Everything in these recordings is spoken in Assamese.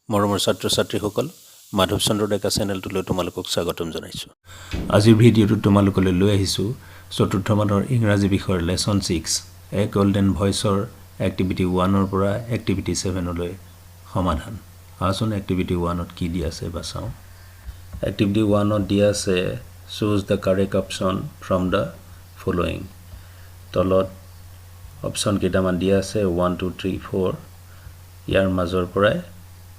মৰমৰ ছাত্ৰ ছাত্ৰীসকল মাধৱ চন্দ্ৰ ডেকা চেনেলটোলৈ তোমালোকক স্বাগতম জনাইছোঁ। আজিৰ ভিডিঅ'টোত তোমালোকলৈ লৈ আহিছোঁ চতুৰ্থ মানৰ ইংৰাজী বিষয়ৰ লেচন 6 এ গল্ডেন ভইচৰ এক্টিভিটি 1ৰ পৰা এক্টিভিটি 7লৈ সমাধান। আচোন এক্টিভিটি 1ত কি দিয়া আছে বা চাওঁ। এক্টিভিটি 1ত দিয়া আছে choose the correct option from the following. তলত অপশ্যন কেইটামান দিয়া আছে 1 2 3 4। ইয়াৰ মাজৰ পৰাই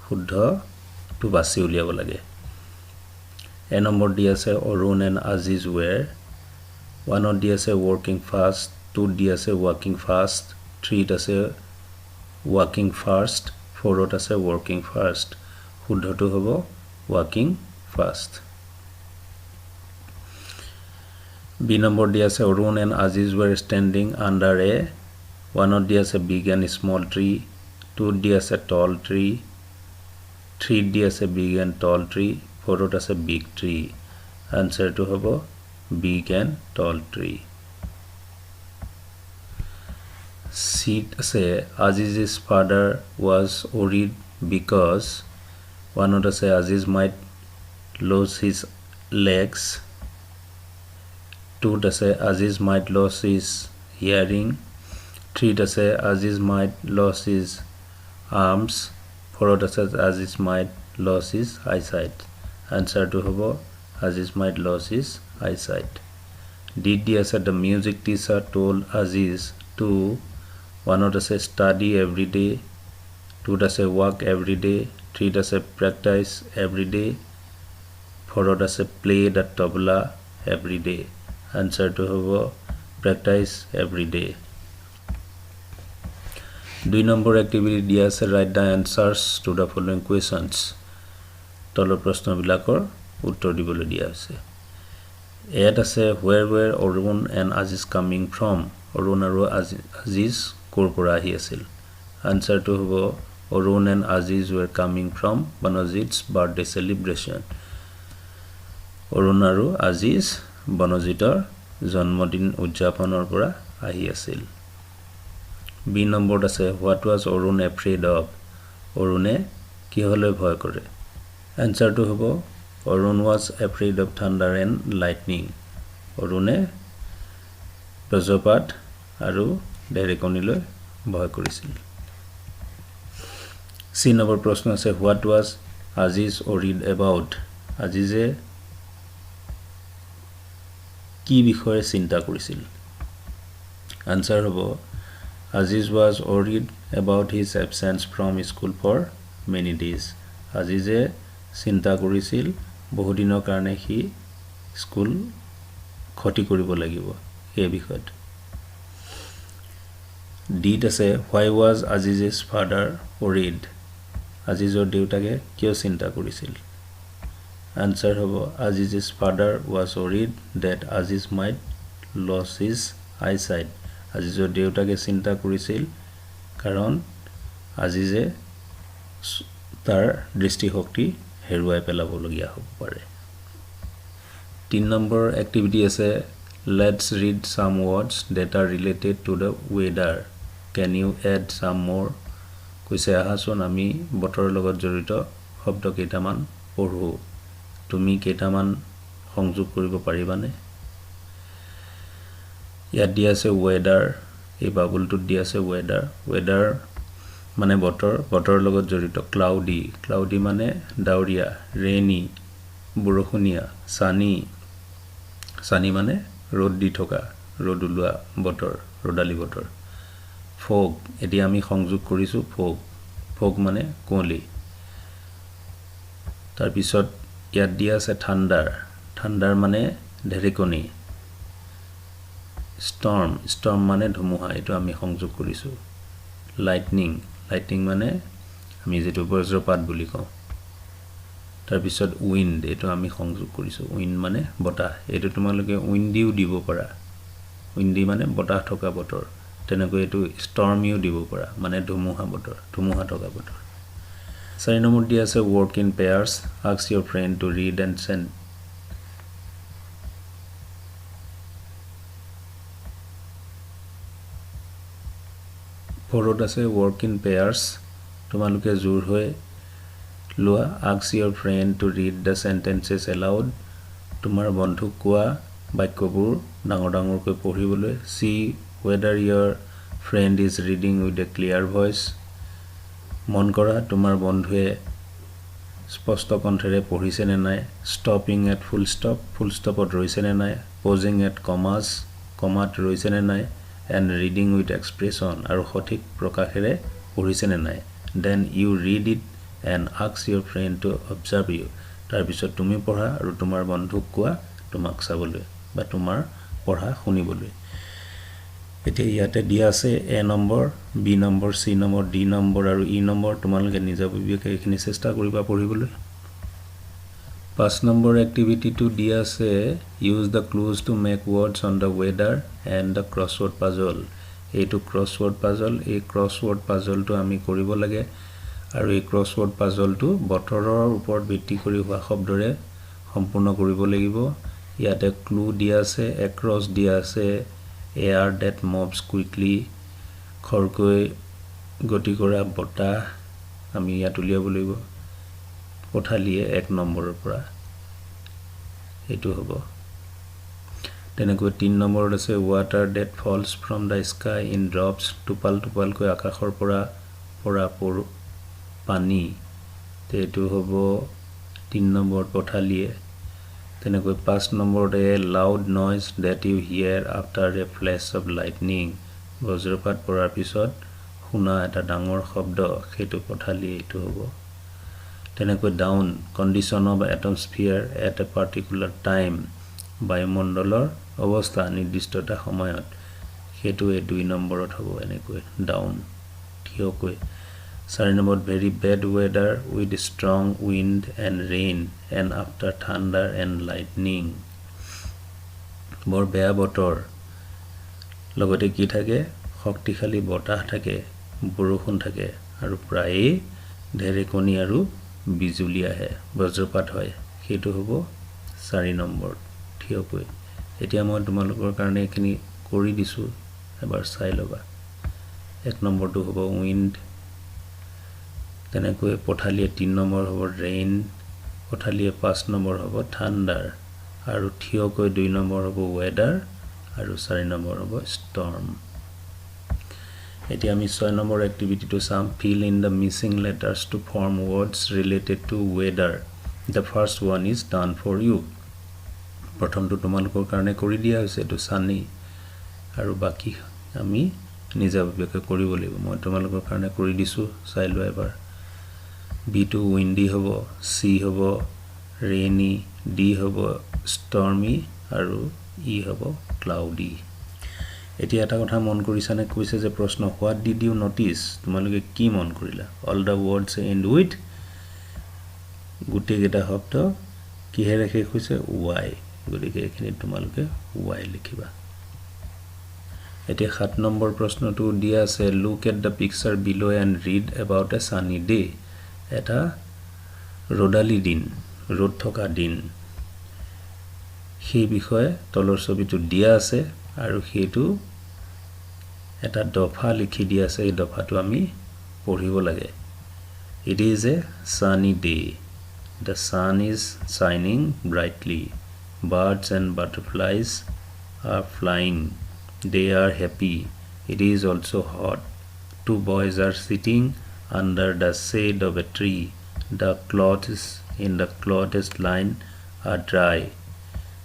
শুদ্ধটো বাছি উলিয়াব লাগে। এ নম্বৰ দি আছে অৰুণ এণ্ড আজিজ ৱেৰ। 1ত দি আছে ৱৰ্কিং ফাষ্ট, 2ত দি আছে ৱাকিং ফাষ্ট, 3ত আছে ৱাকিং ফাষ্ট, 4ত আছে ৱৰ্কিং ফাষ্ট। শুদ্ধটো হ'ব ৱাকিং ফাষ্ট। বি নম্বৰ দি আছে Arun and Aziz were standing under a. 1ত দি আছে বিগ এণ্ড স্মল ট্ৰী, 2ত দি আছে টল ট্ৰী, 3ত দি আছে বিগ এণ্ড টল ট্ৰী, 4ত আছে বিগ ট্ৰী। আনচাৰটো হ'ব বিগ এণ্ড টল ট্ৰী। চিত আছে Aziz father was worried because. 1ত আছে Aziz might lose his legs, 2ত আছে Aziz might lose his hearing, 3ত আছে Aziz might lose his arms, 4ত আছে Aziz might lose his eyesight. আনচাৰটো হ'ব Aziz might lose his eyesight. ডিত দি আছে the music teacher told Aziz to. 1ত আছে ষ্টাডি এভৰি ডে, 2ত আছে ৱাক এভৰি ডে, 3ত আছে প্ৰেক্টাইজ এভৰি ডে, 4ত আছে play the tabla every day. আনচাৰটো হ'ব practise every day. 2 number activity দিয়া আছে write the answers to the following questions. তলৰ প্ৰশ্নবিলাকৰ উত্তৰ দিবলৈ দিয়া হৈছে। ইয়াত আছে where Arun and Aziz coming from. অৰুণ আৰু আজিজ ক'ৰ পৰা আহি আছিল। আনচাৰটো হ'ব Arun and Aziz were coming from Banajit's birthday celebration. অৰুণ আৰু আজিজ বনজিতৰ জন্মদিন উদযাপনৰ পৰা আহি আছিল। বি নম্বৰত আছে what was Arun afraid of. অৰুণে কিহলৈ ভয় কৰে। এনচাৰটো হ'ব Arun was afraid of thunder and lightning. অৰুণে বজ্ৰপাত আৰু ঢেৰেকনিলৈ ভয় কৰিছিল। চি নম্বৰ প্ৰশ্ন আছে what was Aziz worried about. আজিজে কি বিষয়ে চিন্তা কৰিছিল। আনচাৰ হ'ব Aziz was worried about his absence from school for many days. আজিজে চিন্তা কৰিছিল বহুদিনৰ কাৰণে সি স্কুল ক্ষতি কৰিব লাগিব এই বিষয়ত। ডিত আছে why was Aziz's father worried. আজিজৰ দেউতাকে কিয় চিন্তা কৰিছিল। আনচাৰ হ'ব Aziz's father was worried that Aziz might lose his eyesight. আজিজৰ দেউতাকে চিন্তা কৰিছিল কাৰণ আজিজে তাৰ দৃষ্টিশক্তি হেৰুৱাই পেলাবলগীয়া হ'ব পাৰে। 3 নম্বৰ এক্টিভিটি আছে let's read some words that are related to the weather. Can you add some more. কৈছে আহাচোন আমি বতৰৰ লগত জড়িত শব্দ কেইটামান পঢ়োঁ। তুমি কেইটামান সংযোগ কৰিব পাৰিবানে। ইয়াত দিয়া আছে ৱেডাৰ, এই বাবুলটোত দিয়া আছে ৱেডাৰ। ৱেডাৰ মানে বতৰ, বতৰৰ লগত জড়িত। ক্লাউডি, ক্লাউডি মানে ডাৱৰীয়া। ৰেইনি বৰষুণীয়া। ছানি, ছানি মানে ৰ'দ দি থকা, ৰ'দ ওলোৱা বতৰ, ৰ'দালি বতৰ। ফগ, এতিয়া আমি সংযোগ কৰিছোঁ ফগ, ফগ মানে কুঁৱলী। তাৰপিছত ইয়াত দিয়া আছে ঠাণ্ডাৰ, ঠাণ্ডাৰ মানে ঢেৰেকনি। ষ্টৰ্ম, ষ্টৰ্ম মানে ধুমুহা, এইটো আমি সংযোগ কৰিছোঁ। লাইটনিং, লাইটনিং মানে আমি যিটো বজ্ৰপাত বুলি কওঁ। তাৰপিছত উইণ্ড, এইটো আমি সংযোগ কৰিছোঁ। উইণ্ড মানে বতাহ, এইটো তোমালোকে উইণ্ডিও দিব পাৰা। উইণ্ডি মানে বতাহ থকা বতৰ। তেনেকৈ এইটো ষ্টৰ্মিও দিব পাৰা, মানে ধুমুহা বতৰ, ধুমুহা থকা বতৰ। 4 নম্বৰ দিয়া আছে work in pairs, ask your friend to read and send. ফ'ৰত আছে ৱৰ্ক ইন পেয়াৰ্ছ, তোমালোকে জোৰ হৈ লোৱা ask your friend to read the sentences aloud তোমাৰ বন্ধুক কোৱা বাক্যবোৰ ডাঙৰ ডাঙৰকৈ পঢ়িবলৈ see whether your friend is reading with a clear voice মন কৰা তোমাৰ বন্ধুৱে স্পষ্ট কণ্ঠেৰে পঢ়িছে নে নাই stopping at full stopত ৰৈছে নে নাই pausing at কমাত ৰৈছে নে নাই and reading with expression আৰু সঠিক প্ৰকাশেৰে পঢ়িছে নে নাই then you read it and ask your friend to observe you তাৰ পিছত তুমি পঢ়া আৰু তোমাৰ বন্ধুক কোৱা তোমাক চাবলৈ বা তোমাৰ পঢ়া শুনিবলৈ এতিয়া ইয়াতে দিয়া আছে a number b number c number d number আৰু e নম্বৰ তোমালোকে নিজাববীয়াকৈ এইখিনি চেষ্টা কৰিবা পঢ়িবলৈ 5 নম্বৰ এক্টিভিটিটো দিয়া আছে use the clues to make words on the weather and the crossword puzzle এইটো crossword puzzle এই crossword puzzleটো আমি কৰিব লাগে আৰু এই crossword puzzleটো বতৰৰ ওপৰত ভিত্তি কৰি হোৱা শব্দৰে সম্পূৰ্ণ কৰিব লাগিব ইয়াতে clue দিয়া আছে across দিয়া আছে air that moves quickly খৰকৈ গতি কৰা বতাহ আমি ইয়াত উলিয়াব লাগিব পঠালিয়ে 1 নম্বৰৰ পৰা এটো হ'ব তেনেকৈ 3 নম্বৰত আছে water that falls from the sky in drops টুপালকৈ আকাশৰ পৰা পানী তেটো হ'ব 3 নম্বৰত পঠালিয়ে তেনেকৈ 5 নম্বৰত a loud noise that you hear after a flash of lightning বজ্ৰপাত পৰাৰ পিছত শুনা এটা ডাঙৰ শব্দ সেইটো পঠালিয়ে এটো হ'ব তেনেকৈ down condition of atmosphere at a particular time বায়ুমণ্ডলৰ অৱস্থা নিৰ্দিষ্ট এটা সময়ত সেইটো 2 নম্বৰত হ'ব এনেকৈ down থিয়কৈ 4 নম্বৰত very bad weather with strong wind and rain and after thunder and lightning বৰ বেয়া বতৰ লগতে কি থাকে শক্তিশালী বতাহ থাকে বৰষুণ থাকে আৰু প্ৰায় ঢেৰেকণি আৰু বিজুলী আহে বজ্ৰপাত হয় সেইটো হ'ব 4 নম্বৰ থিয়কৈ এতিয়া মই তোমালোকৰ কাৰণে এখিনি কৰি দিছো এবাৰ চাই লবা 1 নম্বৰটো হ'ব wind তেনেকৈ পঠালিয়ে 3 নম্বৰ হ'ব rain পঠালিয়ে 5 নম্বৰ হ'ব thunder আৰু থিয়কৈ 2 নম্বৰ হ'ব weather আৰু 4 নম্বৰ হ'ব storm এতিয়া আমি 6 নম্বৰ এক্টিভিটিটো চাম fill in the missing letters to form words related to weather the first one is done for you প্ৰথমটো তোমালোকৰ কাৰণে কৰি দিয়া হৈছে এটো sunny আৰু বাকি আমি নিজাববীয়াকৈ কৰিব লাগিব মই তোমালোকৰ কাৰণে কৰি দিছো চাই লোৱা এবাৰ b2 windy হ'ব c হ'ব rainy d হ'ব stormy আৰু e হ'ব cloudy এতিয়া এটা কথা মন কৰিছানে কৈছে যে প্ৰশ্ন what did you notice তোমালোকে কি মন কৰিলা all the words end with গুটেই কেটা শব্দ কিহেৰে শেষ হৈছে y গতিকে এখিনি তোমালোকে y লিখিবা এতিয়া 7 নম্বৰ প্ৰশ্নটো দিয়া আছে look at the picture below and read about a sunny day এটা ৰদালি দিন ৰদ থকা দিন সেই বিষয়ে তলৰ ছবিটো দিয়া আছে আৰু হেতু এটা দফা লিখি দিয়া আছে এই দফাটো আমি পঢ়িব লাগে it is a sunny day the sun is shining brightly birds and butterflies are flying they are happy it is also hot two boys are sitting under the shade of a tree the clothes in the clothes line are dry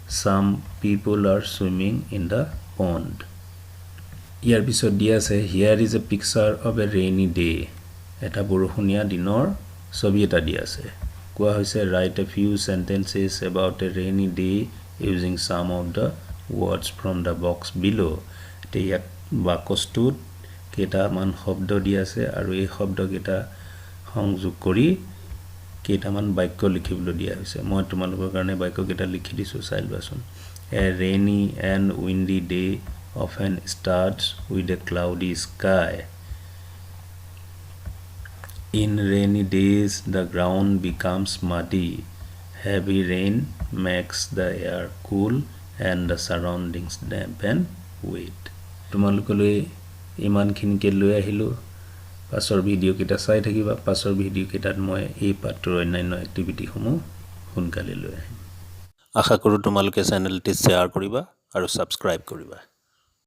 some people are swimming in the pond ইয়াৰ পিছত দিয়া আছে here is a picture of a rainy day এটা বৰষুণীয়া দিনৰ ছবি এটা দিয়া আছে কোৱা হৈছে write a few sentences about a rainy day using some of the words from the box below এতিয়া বাক্যটোত কেইটামান শব্দ দিয়া আছে আৰু এই শব্দ কেইটা সংযোগ কৰি কেইটামান বাক্য লিখিবলৈ দিয়া হৈছে মই তোমালোকৰ কাৰণে বাক্য কেইটা লিখি দিছো চাই লোৱাচোন a rainy and windy day often starts with a cloudy sky in rainy days the ground becomes muddy heavy rain makes the air cool and the surroundings damp and wet তোমালোকলৈ ইমানখিনিকে লৈ আহিলো পাছৰ ভিডিঅ'কেইটা চাই থাকিবা পাছৰ ভিডিঅ'কেইটাত মই এই পাঠটোৰ অন্যান্য এক্টিভিটিসমূহ সোনকালে লৈ আহিম আশা কৰোঁ তোমালোকে চেনেলটি শ্বেয়াৰ কৰিবা আৰু ছাবস্ক্ৰাইব কৰিবা